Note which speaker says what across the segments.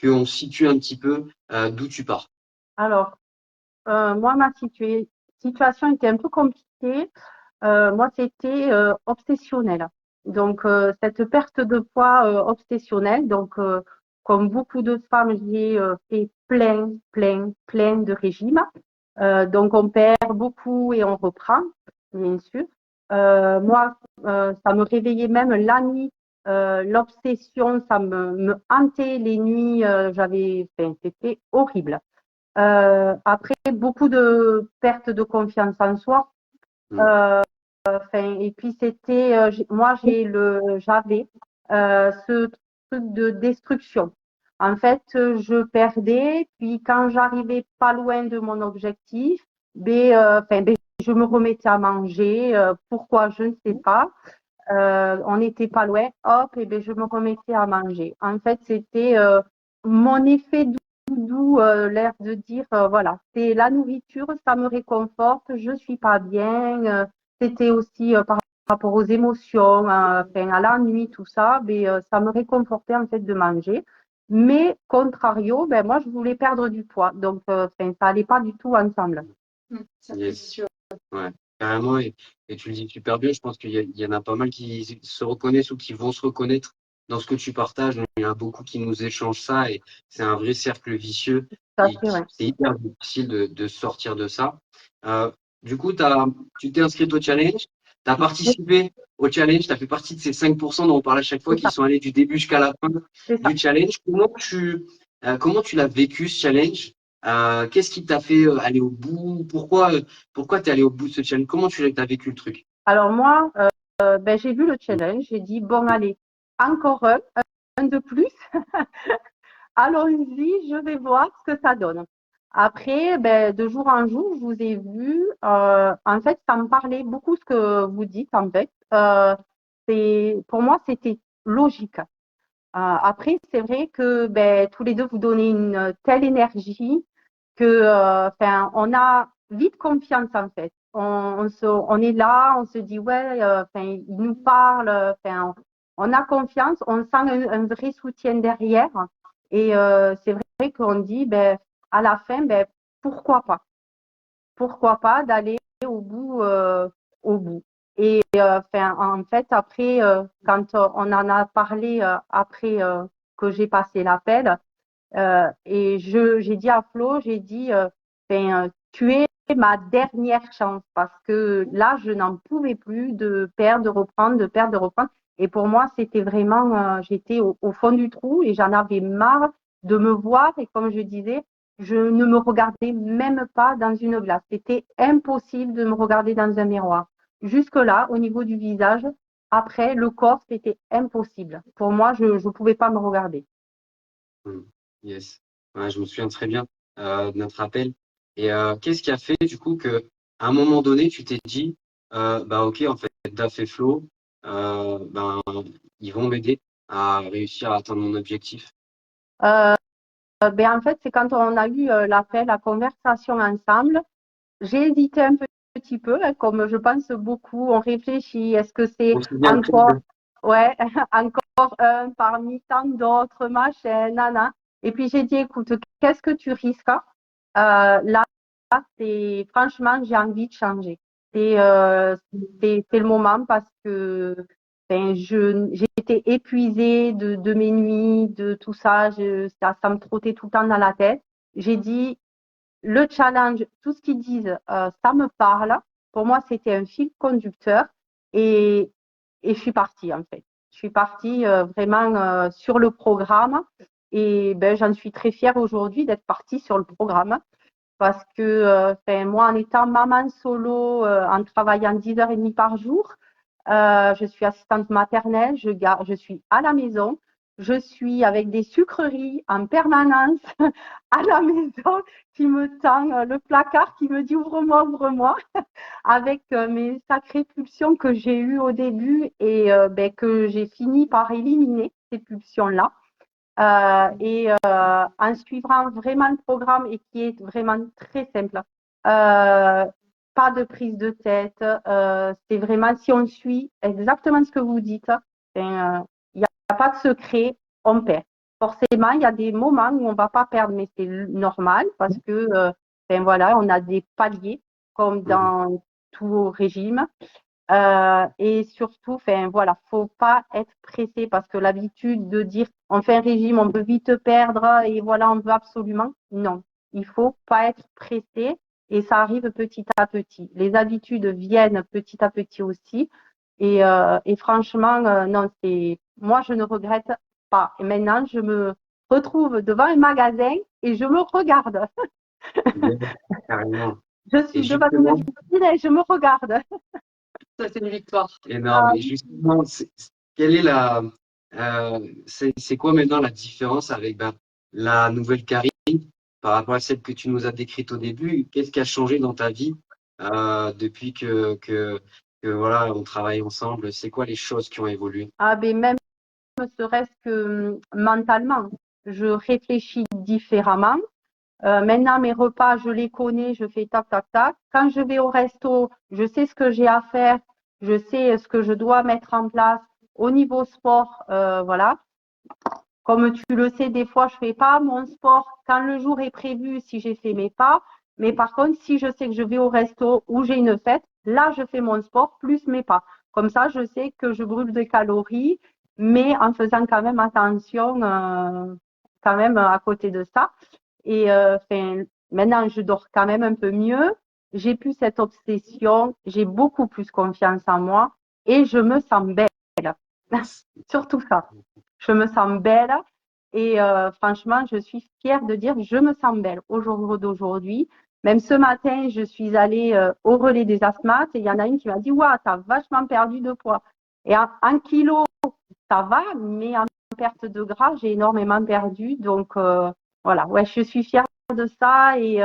Speaker 1: qu'on situe un petit peu d'où tu pars.
Speaker 2: Alors, moi, ma situation était un peu compliquée. Moi, c'était obsessionnel. Donc, cette perte de poids obsessionnelle, donc, comme beaucoup de femmes, j'ai fait plein de régimes. Donc, on perd beaucoup et on reprend, bien sûr. Moi, ça me réveillait même la nuit. L'obsession, ça me hantait les nuits. Enfin, c'était horrible. Après, beaucoup de perte de confiance en soi.
Speaker 1: Mm.
Speaker 2: Euh, et puis c'était, moi j'avais ce truc de destruction. En fait, je perdais, puis quand j'arrivais pas loin de mon objectif, je me remettais à manger. Pourquoi, je ne sais pas. On n'était pas loin, hop, et ben je me remettais à manger. En fait, c'était mon effet doudou, l'air de dire, voilà, c'est la nourriture, ça me réconforte, je suis pas bien. C'était aussi par rapport aux émotions, enfin, à la nuit, tout ça, ça me réconfortait en fait de manger. Mais contrario, ben, moi, je voulais perdre du poids. Donc, enfin, ça allait pas du tout ensemble.
Speaker 1: Ça, c'est Yes. sûr. Ouais, carrément. Et tu le dis super bien. Je pense qu'il y en a pas mal qui se reconnaissent ou qui vont se reconnaître dans ce que tu partages. Il y en a beaucoup qui nous échangent ça et c'est un vrai cercle vicieux
Speaker 2: Ça,
Speaker 1: et
Speaker 2: c'est vrai.
Speaker 1: c'est hyper difficile de sortir de ça. Euh, du coup, tu t'es inscrit au challenge, tu as participé au challenge, tu as fait partie de ces 5% dont on parle à chaque fois
Speaker 2: C'est
Speaker 1: qui
Speaker 2: ça,
Speaker 1: sont allés du début jusqu'à la fin
Speaker 2: c'est ça.
Speaker 1: du challenge. Comment tu l'as vécu ce challenge? Qu'est-ce qui t'a fait aller au bout? Pourquoi t'es allé au bout de ce challenge? Comment tu as vécu le truc?
Speaker 2: Alors moi, j'ai vu le challenge, j'ai dit, bon, allez, encore un de plus. Allons-y, je vais voir ce que ça donne. Après, de jour en jour, je vous ai vu. En fait, ça me parlait beaucoup ce que vous dites, en fait. Pour moi, c'était logique. Après, c'est vrai que tous les deux, vous donnez une telle énergie que, on a vite confiance, en fait. On est là, on se dit, ouais, il nous parle, on a confiance, on sent un vrai soutien derrière. Et c'est vrai qu'on dit, à la fin, pourquoi pas? Pourquoi pas d'aller au bout, au bout. Et en fait, après, quand on en a parlé après que j'ai passé l'appel, et j'ai dit à Flo, j'ai dit, tu es ma dernière chance parce que là, je n'en pouvais plus de perdre, de reprendre, de perdre, de reprendre. Et pour moi, c'était vraiment, j'étais au fond du trou et j'en avais marre de me voir. Et comme je disais, je ne me regardais même pas dans une glace. C'était impossible de me regarder dans un miroir. Jusque-là, au niveau du visage, après, le corps, c'était impossible. Pour moi, je ne pouvais pas me regarder.
Speaker 1: Hmm. Yes. Ouais, je me souviens très bien de notre appel. Et qu'est-ce qui a fait du coup que à un moment donné, tu t'es dit, bah ok, en fait, Daf et Flo, ben ils vont m'aider à réussir à atteindre mon objectif.
Speaker 2: Euh, en fait, c'est quand on a eu l'appel, la conversation ensemble. J'ai hésité un petit peu, hein, comme je pense beaucoup, on réfléchit, est-ce que c'est
Speaker 1: On se souvient très
Speaker 2: encore,
Speaker 1: bien.
Speaker 2: ouais, encore un parmi tant d'autres, machin, nana. Et puis j'ai dit, écoute, qu'est-ce que tu risques? Là, franchement, j'ai envie de changer. C'est le moment parce que j'étais épuisée de mes nuits, de tout ça, ça me trottait tout le temps dans la tête. J'ai dit, le challenge, tout ce qu'ils disent, ça me parle. Pour moi, c'était un fil conducteur et, et je suis partie en fait. Je suis partie vraiment sur le programme et j'en suis très fière aujourd'hui d'être partie sur le programme parce que moi, en étant maman solo, en travaillant 10h30 par jour, je suis assistante maternelle, je suis à la maison, je suis avec des sucreries en permanence à la maison qui me tend le placard, qui me dit ouvre-moi, ouvre-moi, avec mes sacrées pulsions que j'ai eues au début et que j'ai fini par éliminer, ces pulsions-là. En suivant vraiment le programme et qui est vraiment très simple. Euh, Pas de prise de tête. C'est vraiment si on suit exactement ce que vous dites, il n'y a pas de secret, on perd. forcément, il y a des moments où on va pas perdre, mais c'est normal parce que, ben voilà, on a des paliers comme
Speaker 1: Mhm.
Speaker 2: dans tout régime. Et surtout, enfin voilà, faut pas être pressé parce que l'habitude de dire on fait un régime, on veut vite perdre et voilà, on veut absolument. Non, il faut pas être pressé et ça arrive petit à petit. Les habitudes viennent petit à petit aussi. Et franchement, non, c'est moi je ne regrette pas. Et maintenant, je me retrouve devant un magasin et je me regarde.
Speaker 1: Ouais, carrément.
Speaker 2: Je
Speaker 1: Et
Speaker 2: suis devant une
Speaker 1: justement,
Speaker 2: vitrine et je me regarde.
Speaker 1: ça, c'est une victoire. Énorme.
Speaker 2: Ah,
Speaker 1: Et justement, quelle est c'est quoi maintenant la différence avec ben, la nouvelle Karine par rapport à celle que tu nous as décrite au début? Qu'est-ce qui a changé dans ta vie depuis que voilà, on travaille ensemble? C'est quoi les choses qui ont évolué?
Speaker 2: ben même ne serait-ce que mentalement, je réfléchis différemment. Maintenant, mes repas, je les connais, je fais tac, tac, tac. Quand je vais au resto, je sais ce que j'ai à faire, je sais ce que je dois mettre en place. Au niveau sport, voilà. Comme tu le sais, des fois, je fais pas mon sport quand le jour est prévu si j'ai fait mes pas. Mais par contre, si je sais que je vais au resto ou j'ai une fête, là, je fais mon sport plus mes pas. Comme ça, je sais que je brûle des calories, mais en faisant quand même attention, quand même à côté de ça. Et maintenant, je dors quand même un peu mieux. J'ai plus cette obsession. J'ai beaucoup plus confiance en moi et je me sens belle. Surtout ça. Je me sens belle et franchement, je suis fière de dire que je me sens belle au jour d'aujourd'hui. Même ce matin, je suis allée au relais des asthmates et il y en a une qui m'a dit Waouh, t'as vachement perdu de poids. Et un kilo, ça va, mais en perte de gras, j'ai énormément perdu. Donc voilà, ouais, je suis fière de ça et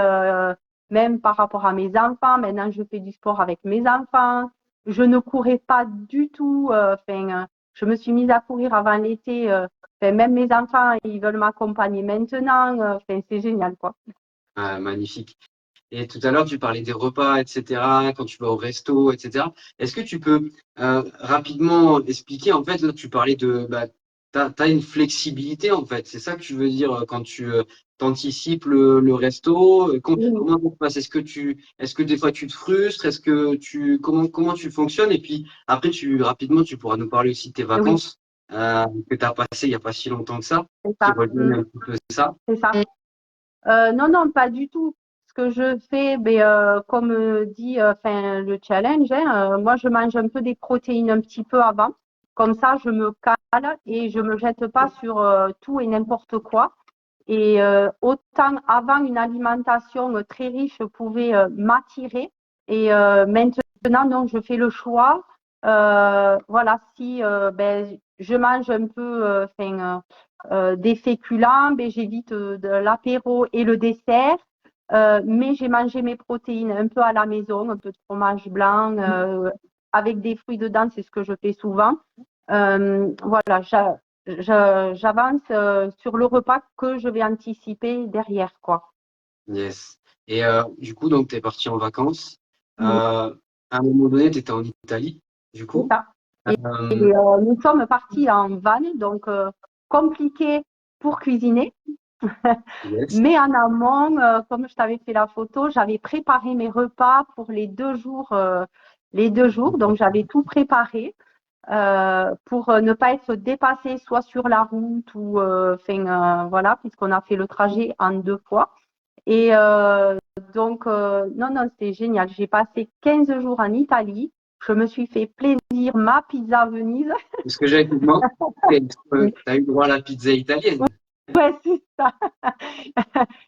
Speaker 2: même par rapport à mes enfants, maintenant je fais du sport avec mes enfants. Je ne courais pas du tout. Je me suis mise à courir avant l'été. Même mes enfants, ils veulent m'accompagner maintenant. C'est génial, quoi.
Speaker 1: Ah, magnifique. Et tout à l'heure, tu parlais des repas, etc., quand tu vas au resto, etc. Est-ce que tu peux rapidement expliquer, en fait, là, tu parlais de, bah, t'as une flexibilité, en fait. C'est ça que tu veux dire quand tu t'anticipes le resto.
Speaker 2: Oui,
Speaker 1: Comment ça se passe? Est-ce que des fois tu te frustres? Comment tu fonctionnes? Et puis après, rapidement, tu pourras nous parler aussi de tes
Speaker 2: oui,
Speaker 1: vacances que tu as passées il n'y a pas si longtemps que ça,
Speaker 2: c'est
Speaker 1: qui
Speaker 2: ça.
Speaker 1: rejoignent un petit peu ça.
Speaker 2: C'est ça. Non, non, pas du tout. Ce que je fais, ben, comme dit le challenge, hein, moi, je mange un peu des protéines un petit peu avant. Comme ça, je me cale et je me jette pas sur tout et n'importe quoi. Et autant avant, une alimentation très riche pouvait m'attirer. Et maintenant, non, je fais le choix. Voilà, si ben, je mange un peu des féculents, ben, j'évite de l'apéro et le dessert. Mais j'ai mangé mes protéines un peu à la maison, un peu de fromage blanc avec des fruits dedans, c'est ce que je fais souvent. Voilà, j'avance sur le repas que je vais anticiper derrière, quoi.
Speaker 1: Yes. Et du coup, donc, tu es parti en vacances.
Speaker 2: Oui,
Speaker 1: À un moment donné, tu étais en Italie, du
Speaker 2: c'est
Speaker 1: coup.
Speaker 2: ça. Et
Speaker 1: Euh,
Speaker 2: nous sommes partis en van, donc compliqué pour cuisiner.
Speaker 1: yes.
Speaker 2: Mais en amont, comme je t'avais fait la photo, j'avais préparé mes repas pour les 2 jours. Donc j'avais tout préparé pour ne pas être dépassé soit sur la route ou, voilà, puisqu'on a fait le trajet en 2 fois. Et donc, non, non, c'était génial. J'ai passé 15 jours en Italie. Je me suis fait plaisir, ma pizza à Venise.
Speaker 1: Ce que j'avais te demander, tu as eu droit à la pizza italienne.
Speaker 2: Ouais, c'est ça.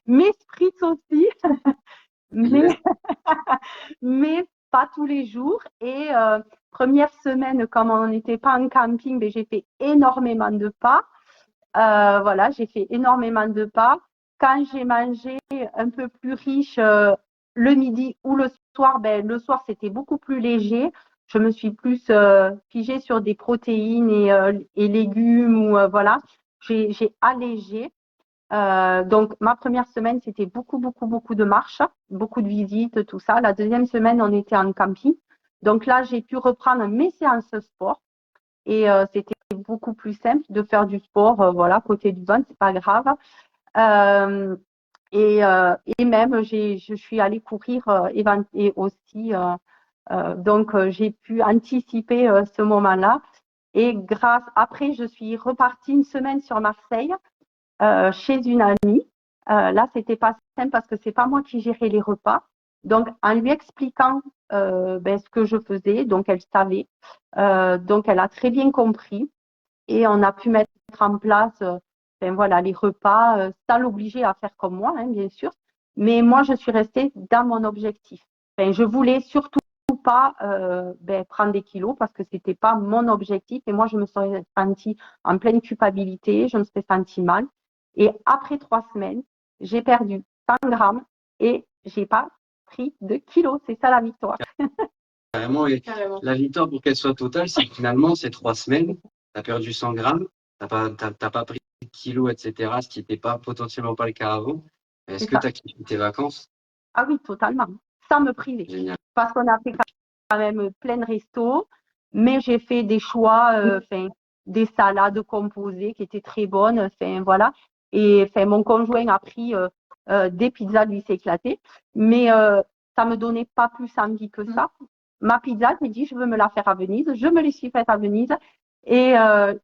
Speaker 2: Mes frites aussi, mais,
Speaker 1: Yes.
Speaker 2: mais pas tous les jours. Et première semaine, comme on n'était pas en camping, ben, j'ai fait énormément de pas. Voilà, j'ai fait énormément de pas. Quand j'ai mangé un peu plus riche le midi ou le soir, ben, le soir, c'était beaucoup plus léger. Je me suis plus figée sur des protéines et légumes ou voilà, j'ai allégé. Donc, ma première semaine, c'était beaucoup, beaucoup, beaucoup de marches, beaucoup de visites, tout ça. La deuxième semaine, on était en camping. Donc là, j'ai pu reprendre mes séances sport et c'était beaucoup plus simple de faire du sport, voilà, côté du ventre, c'est pas grave. Euh, et même, je suis allée courir et aussi, donc j'ai pu anticiper ce moment-là. Et après, je suis repartie une semaine sur Marseille chez une amie. Là, c'était pas simple parce que c'est pas moi qui gérais les repas. Donc, en lui expliquant ce que je faisais, donc elle savait. Donc, elle a très bien compris et on a pu mettre en place voilà, les repas sans l'obliger à faire comme moi, hein, bien sûr. Mais moi, je suis restée dans mon objectif. Je voulais surtout pas prendre des kilos parce que c'était pas mon objectif et moi, je me serais sentie en pleine culpabilité, je me serais sentie mal. Et après 3 semaines, j'ai perdu 100 grammes et j'ai pas pris de kilos. C'est ça la victoire.
Speaker 1: Carrément, et la victoire, pour qu'elle soit totale, c'est que finalement, ces 3 semaines, tu as perdu 100 grammes, t'as pas pris de kilos, etc., ce qui n'était pas potentiellement pas le cas avant. Est-ce que tu as kiffé tes vacances?
Speaker 2: Ah oui, totalement, sans me priver.
Speaker 1: Génial.
Speaker 2: Parce qu'on a fait quand même plein de restos, mais j'ai fait des choix, des salades composées qui étaient très bonnes, voilà. Et mon conjoint a pris des pizzas, lui s'est éclaté, mais ça me donnait pas plus envie que ça. Ma pizza, j'ai dit, je veux me la faire à Venise. Je me l'ai suis faite à Venise et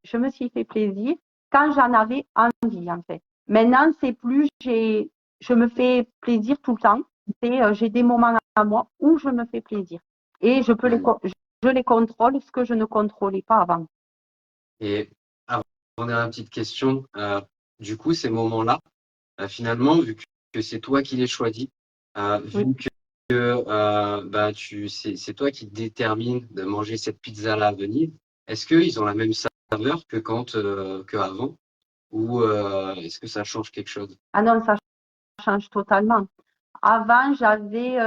Speaker 2: je me suis fait plaisir quand j'en avais envie, en fait. Maintenant, c'est plus, je me fais plaisir tout le temps. J'ai des moments à moi où je me fais plaisir. Et je les contrôle, ce que je ne contrôlais pas avant.
Speaker 1: Et avant, dernière petite question, du coup, ces moments-là, finalement, vu que c'est toi qui les choisis, vu
Speaker 2: Oui.
Speaker 1: que c'est toi qui détermine de manger cette pizza-là à Venise, est-ce qu'ils ont la même saveur que qu'avant, ou est-ce que ça change quelque chose?
Speaker 2: Ah non, ça change totalement. Avant, j'avais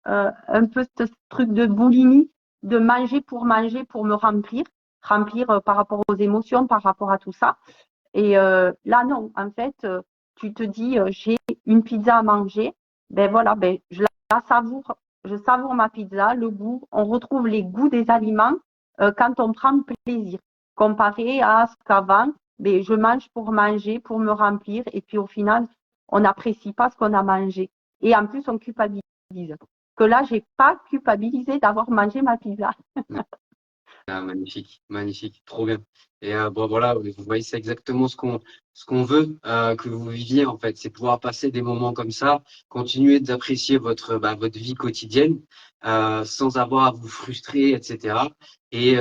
Speaker 2: un peu ce truc de boulimie, de manger pour me remplir par rapport aux émotions, par rapport à tout ça. Et là, non, en fait, tu te dis, j'ai une pizza à manger, voilà, je la savoure, je savoure ma pizza, le goût, on retrouve les goûts des aliments quand on prend plaisir, comparé à ce qu'avant, je mange pour manger, pour me remplir, et puis au final, on n'apprécie pas ce qu'on a mangé. Et en plus, on culpabilise. Que là, j'ai pas culpabilisé d'avoir mangé ma pizza.
Speaker 1: Ah, magnifique, magnifique, trop bien. Et bon, voilà, vous voyez, c'est exactement ce qu'on veut que vous viviez en fait, c'est pouvoir passer des moments comme ça, continuer d'apprécier votre vie quotidienne sans avoir à vous frustrer, etc. Et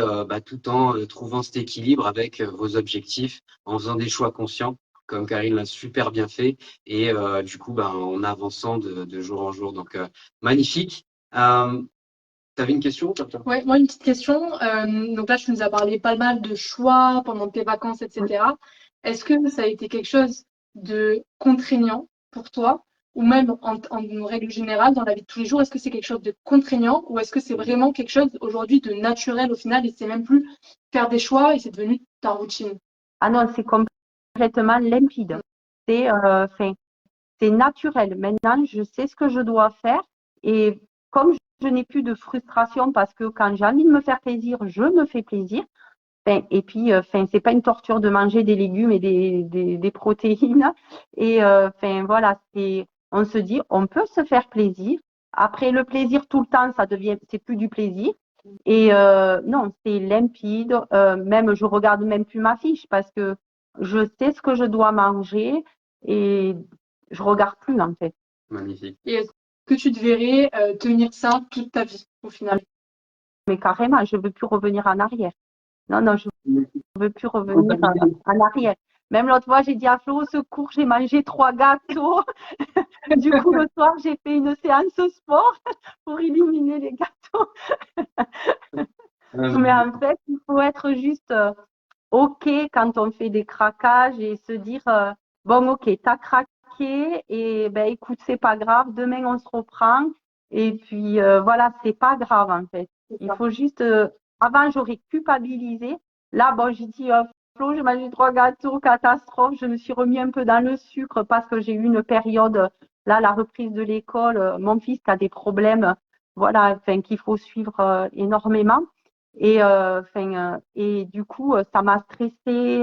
Speaker 1: tout en trouvant cet équilibre avec vos objectifs, en faisant des choix conscients, comme Karine l'a super bien fait, et du coup, en avançant de jour en jour. Donc, magnifique. T'avais une question, Tata?
Speaker 3: Ouais, moi, une petite question. Donc là, tu nous as parlé pas mal de choix pendant tes vacances, etc. Est-ce que ça a été quelque chose de contraignant pour toi, ou même en règle générale, dans la vie de tous les jours, est-ce que c'est quelque chose de contraignant, ou est-ce que c'est vraiment quelque chose aujourd'hui de naturel au final, et c'est même plus faire des choix et c'est devenu ta routine?
Speaker 2: Ah non, c'est complètement limpide. C'est c'est naturel. Maintenant, je sais ce que je dois faire et comme je n'ai plus de frustration parce que quand j'ai envie de me faire plaisir, je me fais plaisir. Et puis, c'est pas une torture de manger des légumes et des protéines. Et voilà, on se dit, on peut se faire plaisir. Après, le plaisir tout le temps, c'est plus du plaisir. Et non, c'est limpide. Même, je regarde même plus ma fiche parce que je sais ce que je dois manger et je regarde plus en fait.
Speaker 1: Magnifique.
Speaker 3: Et est-ce que tu te verrais tenir ça toute ta vie au final?
Speaker 2: Mais carrément, je veux plus revenir en arrière. Non, non, je veux plus revenir en arrière. Même l'autre fois, j'ai dit à Flo, au secours, j'ai mangé 3 gâteaux. Du coup, le soir, j'ai fait une séance sport pour éliminer les gâteaux. Mais en fait, il faut être juste OK quand on fait des craquages et se dire bon, OK, t'as craqué et écoute, c'est pas grave, demain on se reprend. Et puis voilà, c'est pas grave en fait. Il faut juste. Avant, j'aurais culpabilisé. Là, bon, j'ai dit Flo, j'ai mangé 3 gâteaux, catastrophe. Je me suis remis un peu dans le sucre parce que j'ai eu une période, là, la reprise de l'école. Mon fils a des problèmes, voilà, qu'il faut suivre énormément. Et du coup, ça m'a stressée.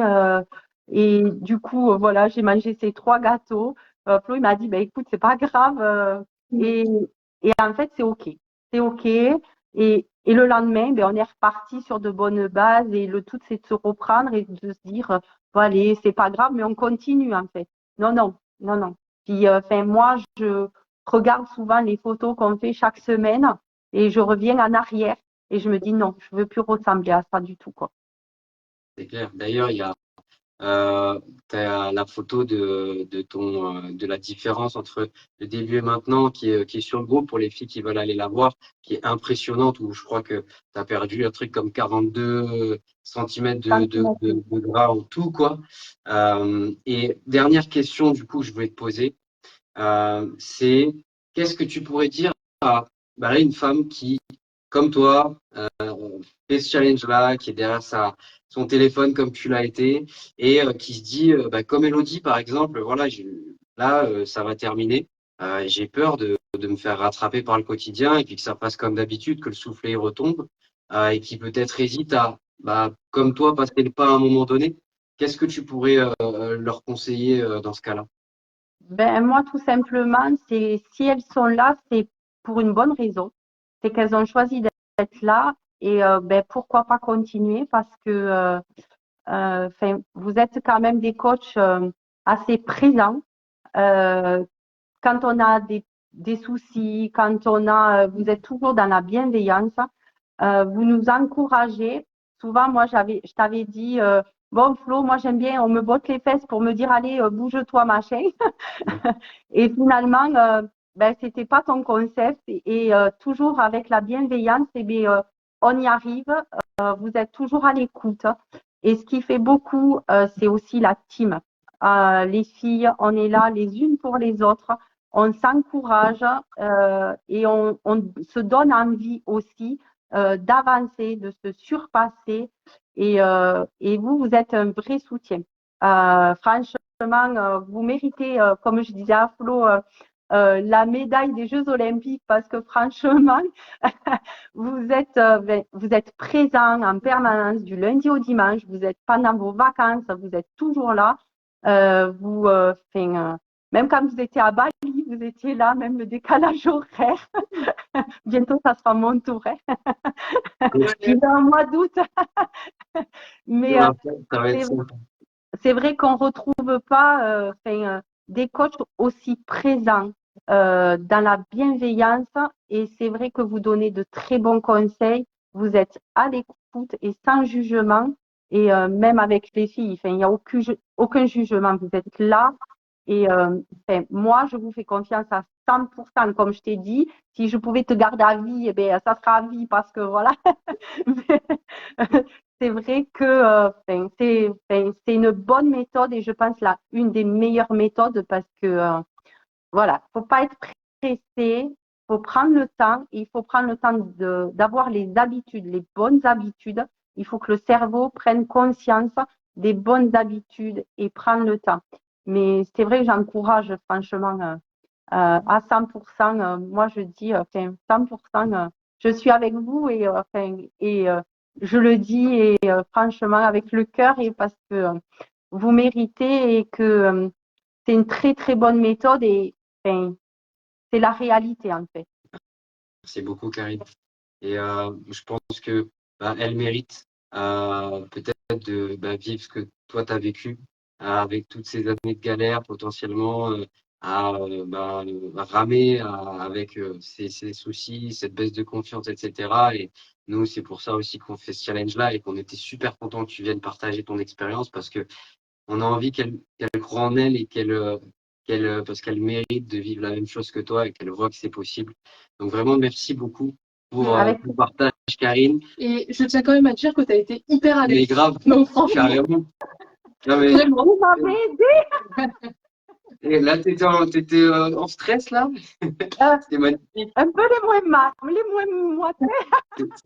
Speaker 2: Et du coup, voilà, j'ai mangé ces 3 gâteaux. Flo, il m'a dit, bah, écoute, c'est pas grave. Et, et en fait, c'est OK. C'est OK. Et le lendemain, ben, on est reparti sur de bonnes bases. Et le tout, c'est de se reprendre et de se dire, bon, allez, c'est pas grave, mais on continue, en fait. Non, non, non, non. Puis, moi, je regarde souvent les photos qu'on fait chaque semaine et je reviens en arrière et je me dis non, je veux plus ressembler à ça du tout, quoi.
Speaker 1: C'est clair. D'ailleurs, il y a t'as la photo de la différence entre le début et maintenant qui est sur le groupe pour les filles qui veulent aller la voir, qui est impressionnante, où je crois que tu as perdu un truc comme 42 centimètres de gras en tout, quoi. Et dernière question, du coup, que je voulais te poser, c'est qu'est-ce que tu pourrais dire à bah, une femme qui, comme toi, fait ce challenge-là, qui est derrière son téléphone comme tu l'as été, et qui se dit, bah, comme Elodie par exemple, voilà, là, ça va terminer. J'ai peur de me faire rattraper par le quotidien et puis que ça passe comme d'habitude, que le soufflet retombe, et qui peut-être hésite à, bah, comme toi, passer le pas à un moment donné. Qu'est-ce que tu pourrais leur conseiller dans ce cas-là?
Speaker 2: Ben, moi, tout simplement, c'est si elles sont là, c'est pour une bonne raison. C'est qu'elles ont choisi d'être là et ben, pourquoi pas continuer parce que vous êtes quand même des coachs assez présents. Euh, Quand on a des soucis, quand vous êtes toujours dans la bienveillance, vous nous encouragez. Souvent, moi, je t'avais dit, bon, Flo, moi, j'aime bien, on me botte les fesses pour me dire, allez, bouge-toi, machin. Et finalement, ben, c'était pas ton concept. Et toujours avec la bienveillance, et bien, on y arrive. Vous êtes toujours à l'écoute. Et ce qui fait beaucoup, c'est aussi la team. Les filles, on est là les unes pour les autres. On s'encourage et on se donne envie aussi d'avancer, de se surpasser. Et vous, vous êtes un vrai soutien. Franchement, vous méritez, comme je disais à Flo, la médaille des Jeux Olympiques parce que franchement, vous êtes présent en permanence du lundi au dimanche, vous êtes pendant vos vacances, vous êtes toujours là. Même quand vous étiez à Bali, vous étiez là, même le décalage horaire. Bientôt, ça sera mon tour. Puis dans le mois d'août. Mais
Speaker 1: Ça va être ça.
Speaker 2: c'est vrai qu'on ne retrouve pas des coachs aussi présents dans la bienveillance et c'est vrai que vous donnez de très bons conseils. Vous êtes à l'écoute et sans jugement et même avec les filles, il n'y a aucun jugement. Vous êtes là et moi, je vous fais confiance à 100%. Comme je t'ai dit, si je pouvais te garder à vie, eh bien, ça sera à vie parce que voilà. C'est vrai que c'est une bonne méthode et je pense une des meilleures méthodes parce que voilà, faut pas être pressé, faut prendre le temps, il faut prendre le temps d'avoir les habitudes, les bonnes habitudes. Il faut que le cerveau prenne conscience des bonnes habitudes et prendre le temps. Mais c'est vrai que j'encourage franchement à 100%. Moi, je dis 100%. Je suis avec vous et je le dis et franchement avec le cœur et parce que vous méritez et que c'est une très très bonne méthode et c'est la réalité en fait.
Speaker 1: Merci beaucoup, Karine. Et je pense que bah, elle mérite peut-être de vivre ce que toi tu as vécu avec toutes ces années de galère potentiellement ramer avec ces soucis, cette baisse de confiance, etc. Et nous, c'est pour ça aussi qu'on fait ce challenge-là et qu'on était super content que tu viennes partager ton expérience parce que on a envie qu'elle croit en elle et parce qu'elle mérite de vivre la même chose que toi et qu'elle voit que c'est possible. Donc vraiment, merci beaucoup pour
Speaker 2: Avec
Speaker 1: le partage, Karine.
Speaker 3: Et je tiens quand même à dire que tu as été hyper à
Speaker 1: Mais
Speaker 3: l'aise.
Speaker 1: grave,
Speaker 3: Donc franchement,
Speaker 1: carrément. Non, mais,
Speaker 3: vraiment.
Speaker 2: vous m'avez aidé
Speaker 1: et là, t'étais en stress, là? C'était magnifique.
Speaker 2: un peu les moins moités.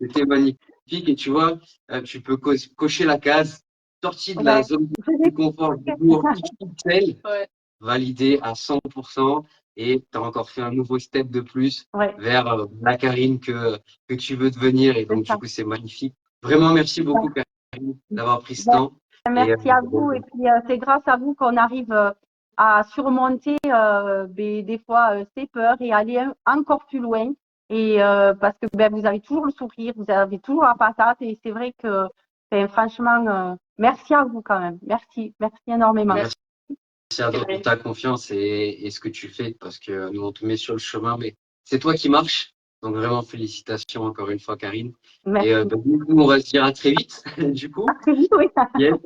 Speaker 1: C'était magnifique. Et tu vois, tu peux cocher la case, sortie de la
Speaker 2: Ouais.
Speaker 1: zone de confort, du coup, en pixel,
Speaker 3: Ouais.
Speaker 1: validé à 100%. Et tu as encore fait un nouveau step de plus
Speaker 2: Ouais,
Speaker 1: vers la Karine que tu veux devenir. Et donc,
Speaker 2: c'est
Speaker 1: du
Speaker 2: ça.
Speaker 1: coup, c'est magnifique. Vraiment, merci beaucoup, Karine, d'avoir pris ce temps.
Speaker 2: Merci à vous. Et puis, c'est grâce à vous qu'on arrive à surmonter des fois ces peurs et aller encore plus loin. Et parce que vous avez toujours le sourire, vous avez toujours la patate. Et c'est vrai que, franchement, merci à vous quand même. Merci énormément.
Speaker 1: Merci à toi pour ta confiance et ce que tu fais, parce que nous, on te met sur le chemin, mais c'est toi qui marches. Donc, vraiment, félicitations encore une fois, Karine.
Speaker 2: Merci.
Speaker 1: Et nous, on va se dire à très vite, du coup.
Speaker 2: À très vite, oui.
Speaker 1: Yes.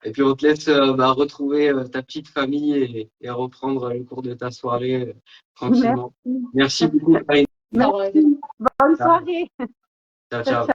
Speaker 1: Et puis, on te laisse retrouver ta petite famille et reprendre le cours de ta soirée tranquillement. Merci beaucoup, Karine.
Speaker 2: Merci. Bonne soirée.
Speaker 1: Ciao, ciao.